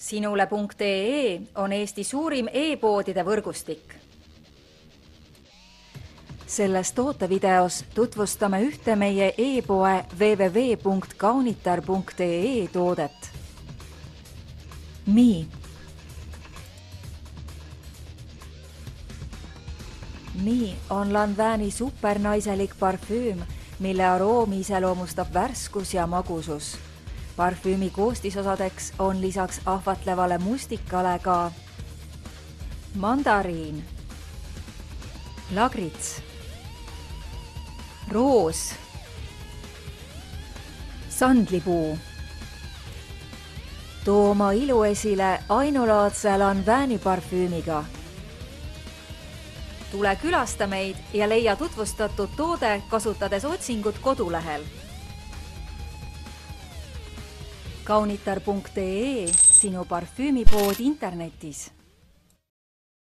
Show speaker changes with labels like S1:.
S1: Sinule.ee on Eesti suurim e-poodide võrgustik. Selles tootevideos tutvustame ühte meie e-poe www.kaunitar.ee toodet. Mi on Lanvini supernaiselik parfüüm, mille aroomi iseloomustab värskus ja magusus. Parfüümi koostisosadeks on lisaks ahvatlevale mustikale ka mandariin, lagrits, roos, sandlipuu. Too oma ilu esile ainulaadse Lanvini parfüümiga. Tule külasta meid ja leia tutvustatud toode kasutades otsingut kodulehel. Kaunitar.ee, sinu parfüümipood internetis.